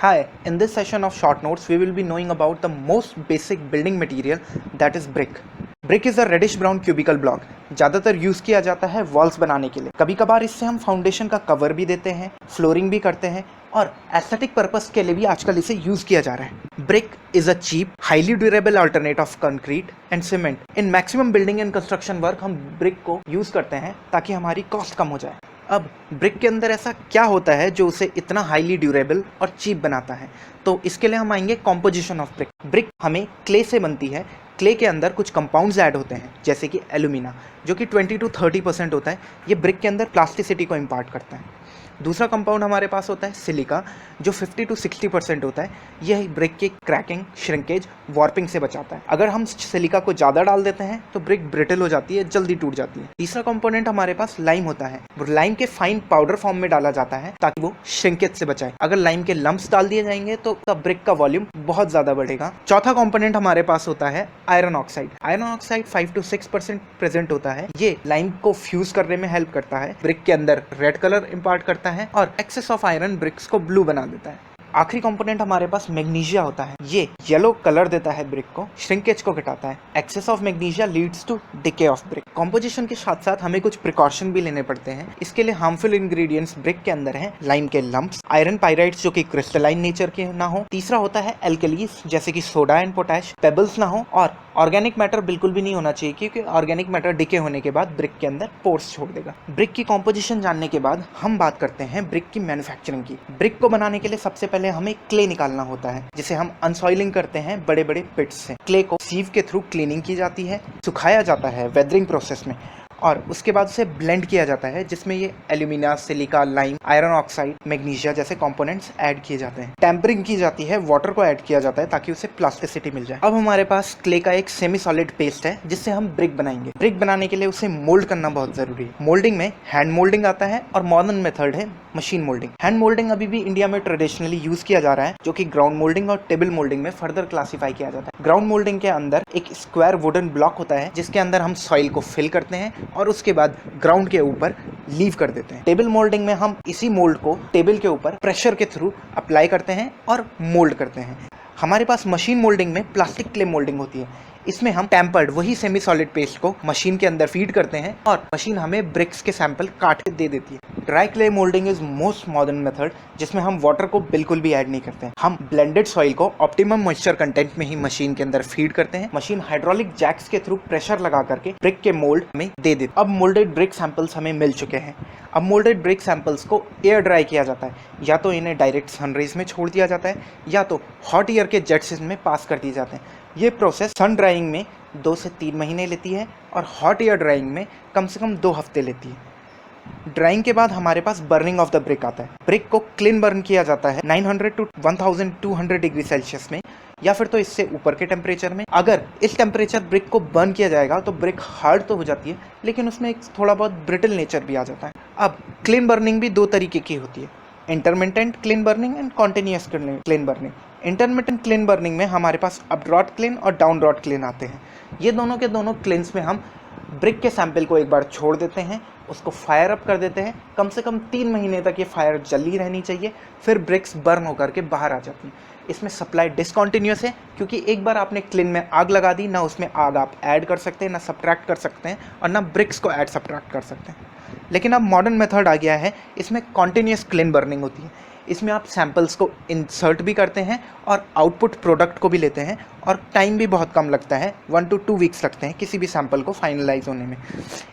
Hi, in this session of short notes, we will be knowing about the most basic building material that is brick. Brick is a reddish brown cubical block. ज़्यादातर use किया जाता है walls बनाने के लिए. कभी कभार इससे हम फाउंडेशन का कवर भी देते हैं, फ्लोरिंग भी करते हैं और एस्थेटिक पर्पस के लिए भी आजकल इसे यूज़ किया जा रहा है. Brick is a cheap, highly durable alternate of concrete and cement. In maximum building and construction work हम brick को यूज़ करते हैं ताकि हमारी कॉस्ट कम हो जाए. अब ब्रिक के अंदर ऐसा क्या होता है जो उसे इतना हाईली ड्यूरेबल और चीप बनाता है, तो इसके लिए हम आएंगे कॉम्पोजिशन ऑफ ब्रिक. ब्रिक हमें क्ले से बनती है. क्ले के अंदर कुछ कंपाउंड्स ऐड होते हैं जैसे कि एल्यूमिना, जो कि 20 to 30% होता है. ये ब्रिक के अंदर प्लास्टिसिटी को इम्पार्ट करता है. दूसरा कंपाउंड हमारे पास होता है सिलिका, जो 50 to 60% होता है. यह ब्रिक के क्रैकिंग, श्रिंकेज, वॉर्पिंग से बचाता है. अगर हम सिलिका को ज़्यादा डाल देते हैं तो ब्रिक ब्रिटल हो जाती है, जल्दी टूट जाती है. तीसरा कंपोनेंट हमारे पास लाइम होता है. लाइम के फाइन पाउडर फॉर्म में डाला जाता है ताकि वो श्रिंकेज से बचाए. अगर लाइम के लम्प्स डाल दिए जाएंगे तो तब ब्रिक का वॉल्यूम बहुत ज़्यादा बढ़ेगा. चौथा कंपोनेंट हमारे पास होता है iron oxide. Iron oxide 5 to 6% present होता है. ये लाइम को फ्यूज करने में हेल्प करता है, ब्रिक के अंदर रेड कलर इम्पार्ट करता है और एक्सेस ऑफ आयरन ब्रिक्स को ब्लू बना देता है. आखिरी कंपोनेंट हमारे पास मैग्नीशिया होता है. ये येलो कलर देता है ब्रिक को, श्रिंकेज को घटाता है. Excess of magnesia leads to decay of brick. Composition के साथ साथ हमें कुछ प्रिकॉशन भी लेने पड़ते हैं. इसके लिए हार्मफुल इंग्रेडिएंट्स ब्रिक के अंदर हैं लाइम के लम्प्स, आयरन पाइराइड्स जो कि क्रिस्टलाइन नेचर के ना हो. तीसरा होता है एल्कलीज जैसे कि सोडा एंड पोटैश, पेबल्स ना हो और ऑर्गेनिक मैटर बिल्कुल भी नहीं होना चाहिए क्योंकि ऑर्गेनिक मैटर डिके होने के बाद ब्रिक के अंदर पोर्स छोड़ देगा. ब्रिक की कंपोजिशन जानने के बाद हम बात करते हैं ब्रिक की मैन्युफैक्चरिंग की. ब्रिक को बनाने के लिए सबसे पहले हमें क्ले निकालना होता है जिसे हम अनसॉइलिंग करते हैं बड़े बड़े पिट्स से. क्ले को सीव के थ्रू क्लीनिंग की जाती है, सुखाया जाता है वेदरिंग प्रोसेस में और उसके बाद उसे ब्लेंड किया जाता है जिसमें ये alumina, silica, lime, iron oxide, magnesia जैसे कंपोनेंट्स ऐड किए जाते हैं. टेम्परिंग की जाती है, वाटर को ऐड किया जाता है ताकि उसे प्लास्टिसिटी मिल जाए. अब हमारे पास क्ले का एक सेमी सॉलिड पेस्ट है जिससे हम ब्रिक बनाएंगे. ब्रिक बनाने के लिए उसे मोल्ड करना बहुत जरूरी है. मोल्डिंग में हैंड मोल्डिंग आता है और मॉडर्न मेथड है मशीन मोल्डिंग. हैंड मोल्डिंग अभी भी इंडिया में ट्रेडिशनली यूज किया जा रहा है, जो कि ग्राउंड मोल्डिंग और टेबल मोल्डिंग में फर्दर क्लासीफाई किया जाता है. ग्राउंड मोल्डिंग के अंदर एक स्क्वायर वुडन ब्लॉक होता है जिसके अंदर हम सॉइल को फिल करते हैं और उसके बाद ग्राउंड के ऊपर लीव कर देते हैं. टेबल मोल्डिंग में हम इसी मोल्ड को टेबल के ऊपर प्रेशर के थ्रू अप्लाई करते हैं और मोल्ड करते हैं. हमारे पास मशीन मोल्डिंग में प्लास्टिक क्ले मोल्डिंग होती है. इसमें हम टेम्पर्ड वही सेमी सॉलिड पेस्ट को मशीन के अंदर फीड करते हैं और मशीन हमें ब्रिक्स के सैंपल काट के दे देती है. Dry clay moulding is most modern method जिसमें हम वाटर को बिल्कुल भी ऐड नहीं करते हैं. हम ब्लेंडेड सॉइल को ऑप्टिमम मॉइस्चर कंटेंट में ही मशीन के अंदर फीड करते हैं. मशीन हाइड्रोलिक जैक्स के थ्रू प्रेशर लगा करके ब्रिक के मोल्ड में दे देती है. अब मोल्डेड ब्रिक सैंपल्स हमें मिल चुके हैं. अब मोल्डेड ब्रिक सैंपल्स को एयर ड्राई किया जाता है. या तो इन्हें डायरेक्ट सनराइज में छोड़ दिया जाता है या तो हॉट एयर के जेट सिस्टम में पास कर दिए जाते हैं. ये प्रोसेस सन ड्राइंग में 2 से 3 महीने लेती है और हॉट एयर ड्राइंग में कम से कम 2 हफ्ते लेती है. ड्राइंग के बाद हमारे पास बर्निंग ऑफ द ब्रिक आता है. ब्रिक को क्लीन बर्न किया जाता है 900 to 1200 डिग्री सेल्सियस में या फिर तो इससे ऊपर के टेम्परेचर में. अगर इस टेम्परेचर ब्रिक को बर्न किया जाएगा तो ब्रिक हार्ड तो हो जाती है लेकिन उसमें एक थोड़ा बहुत ब्रिटल नेचर भी आ जाता है. अब क्लीन बर्निंग भी 2 तरीके की होती है, intermittent clean burning and continuous clean burning. Intermittent clean burning में हमारे पास अप ड्रॉट क्लीन और डाउन ड्रॉट क्लीन आते हैं. ये दोनों के दोनों क्लीन्स में हम ब्रिक के सैंपल को एक बार छोड़ देते हैं, उसको फायर अप कर देते हैं. कम से कम 3 महीने तक ये फायर जली रहनी चाहिए, फिर ब्रिक्स बर्न होकर के बाहर आ जाती हैं. इसमें सप्लाई डिसकॉन्टिन्यूस है क्योंकि एक बार आपने क्लीन में आग लगा दी, ना उसमें आग आप ऐड कर सकते हैं, ना सब्ट्रैक्ट कर सकते हैं और ना ब्रिक्स को ऐड सब्ट्रैक्ट कर सकते हैं. लेकिन अब मॉडर्न मेथड आ गया है, इसमें कॉन्टिन्यूस क्लीन बर्निंग होती है. इसमें आप सैंपल्स को इंसर्ट भी करते हैं और आउटपुट प्रोडक्ट को भी लेते हैं और टाइम भी बहुत कम लगता है, 1 to 2 वीक्स लगते हैं किसी भी सैंपल को फाइनलाइज होने में.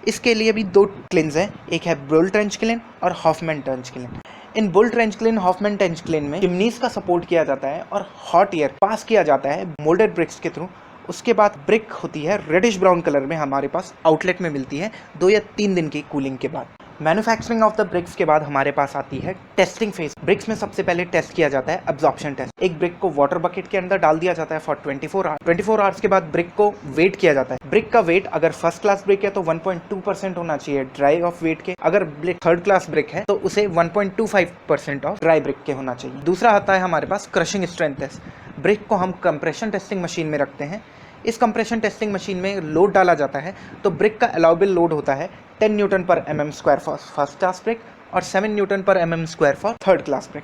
इसके लिए भी 2 क्लीन्स हैं, एक है बुल ट्रेंच क्लीन और हॉफमैन ट्रेंच क्लीन. इन bull trench kiln, Hoffman trench kiln में चिमनीज का सपोर्ट किया जाता है और हॉट एयर पास किया जाता है मोल्डेड ब्रिक्स के थ्रू. उसके बाद ब्रिक होती है रेडिश ब्राउन कलर में, हमारे पास आउटलेट में मिलती है 2 या 3 दिन की कूलिंग के बाद. मैन्युफैक्चरिंग ऑफ द ब्रिक्स के बाद हमारे पास आती है टेस्टिंग फेज. ब्रिक्स में सबसे पहले टेस्ट किया जाता है एब्जॉर्प्शन टेस्ट. एक ब्रिक को वाटर बकेट के अंदर डाल दिया जाता है फॉर 24 आवर्स. 24 आवर्स के बाद ब्रिक को वेट किया जाता है. ब्रिक का वेट अगर फर्स्ट क्लास ब्रिक है तो 1.2% होना चाहिए ड्राई ऑफ वेट के. अगर ब्रिक थर्ड क्लास ब्रिक है तो उसे 1.25% ऑफ ड्राई ब्रिक के होना चाहिए. दूसरा आता है हमारे पास क्रशिंग स्ट्रेंथ टेस्ट. ब्रिक को हम कंप्रेशन टेस्टिंग मशीन में रखते हैं. इस कंप्रेशन टेस्टिंग मशीन में लोड डाला जाता है तो ब्रिक का अलाउबल लोड होता है 10 न्यूटन पर mm² for first class brick और 7 न्यूटन पर mm² for third class brick.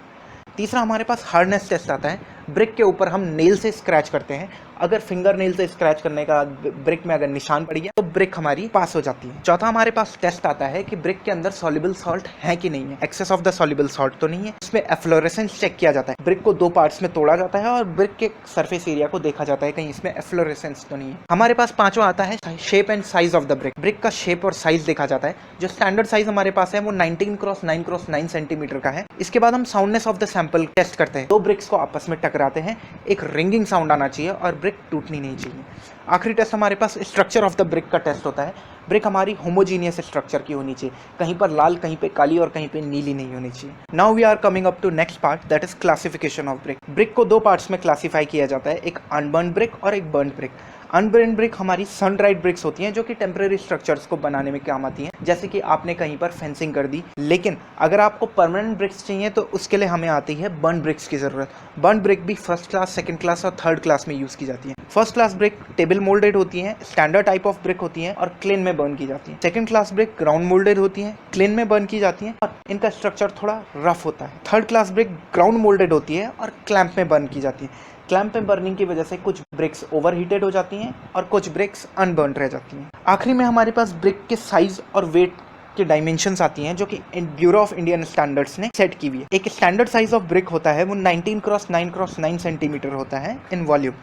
तीसरा हमारे पास हार्डनेस टेस्ट आता है। ब्रिक के ऊपर हम नेल से स्क्रैच करते हैं, अगर फिंगर नेल से स्क्रैच करने का ब्रिक में अगर निशान पड़ गया तो ब्रिक हमारी पास हो जाती है। चौथा हमारे पास टेस्ट आता है कि ब्रिक के अंदर सॉल्युबल सॉल्ट है कि नहीं है, excess of the soluble salt तो नहीं है। इसमें एफ्लोरेसेंस चेक किया जाता है, ब्रिक को 2 पार्ट्स में तोड़ा जाता है और ब्रिक के सरफेस एरिया को देखा जाता है कहीं इसमें एफ्लोरेसेंस तो नहीं है। हमारे पास पांचवा आता है shape and size of the brick. Brick का शेप और साइज देखा जाता है। जो स्टैंडर्ड साइज हमारे पास है वो 19x9x9 सेंटीमीटर का है। इसके बाद हम soundness of the sample test करते हैं। 2 ब्रिक्स को आपस में टकराते हैं, एक रिंगिंग साउंड आना चाहिए और ब्रिक टूटनी नहीं चाहिए। आखिरी टेस्ट हमारे पास स्ट्रक्चर ऑफ द ब्रिक का टेस्ट होता है। ब्रिक हमारी होमोजीनियस स्ट्रक्चर की होनी चाहिए, कहीं पर लाल, कहीं पे काली और कहीं पे नीली नहीं होनी चाहिए। Now we are coming up to next part, that is classification of brick. Brick को 2 पार्ट्स में क्लासीफाई किया जाता है, एक अनबर्न ब्रिक और एक बर्न ब्रिक। अनबर्न ब्रिक हमारी सन ड्राइड ब्रिक्स होती हैं जो कि टेम्परेरी स्ट्रक्चर्स को बनाने में काम आती हैं, जैसे कि आपने कहीं पर फेंसिंग कर दी। लेकिन अगर आपको परमानेंट ब्रिक्स चाहिए तो उसके लिए हमें आती है बर्न ब्रिक्स की ज़रूरत। बर्न ब्रिक भी फर्स्ट क्लास, सेकंड क्लास और थर्ड क्लास में यूज़ की जाती है। First class brick table moulded होती हैं, स्टैंडर्ड टाइप ऑफ ब्रिक होती हैं और क्लेन में बर्न की जाती है। Second class brick ground moulded होती हैं, क्लेन में बर्न की जाती हैं और इनका स्ट्रक्चर थोड़ा रफ होता है। Third class brick ground moulded होती है और क्लैंप में बर्न की जाती है। क्लैंप में बर्निंग की वजह से कुछ ब्रिक्स ओवरहीटेड हो जाती हैं और कुछ ब्रिक्स अनबर्न रह जाती हैं। आखिरी में हमारे पास ब्रिक के साइज और वेट की डायमेंशंस आती हैं जो कि ब्यूरो ऑफ इंडियन स्टैंडर्ड्स ने सेट की हुई है। एक स्टैंडर्ड साइज ऑफ ब्रिक होता है वो 19x9x9 सेंटीमीटर होता है इन वॉल्यूम,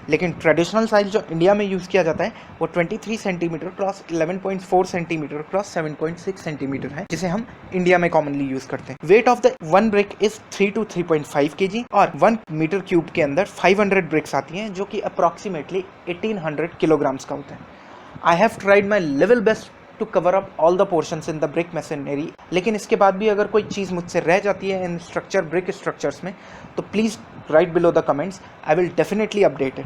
लेकिन ट्रेडिशनल साइज जो इंडिया में यूज़ किया जाता है वो 23 centimetre cross 11.4 centimetre cross 7.6 centimetre है, जिसे हम इंडिया में कॉमनली यूज़ करते हैं। Weight of the 1 brick is 3 to 3.5 kg और 1 मीटर क्यूब के अंदर 500 ब्रिक्स आती हैं जो कि अप्रॉक्सीमेटली 1800 किलोग्राम्स का होता है। I have tried my level best to cover up all the portions in the brick masonry, लेकिन इसके बाद भी अगर कोई चीज़ मुझसे रह जाती है इन स्ट्रक्चर ब्रिक स्ट्रक्चर्स में तो please write below the comments, I will definitely update it.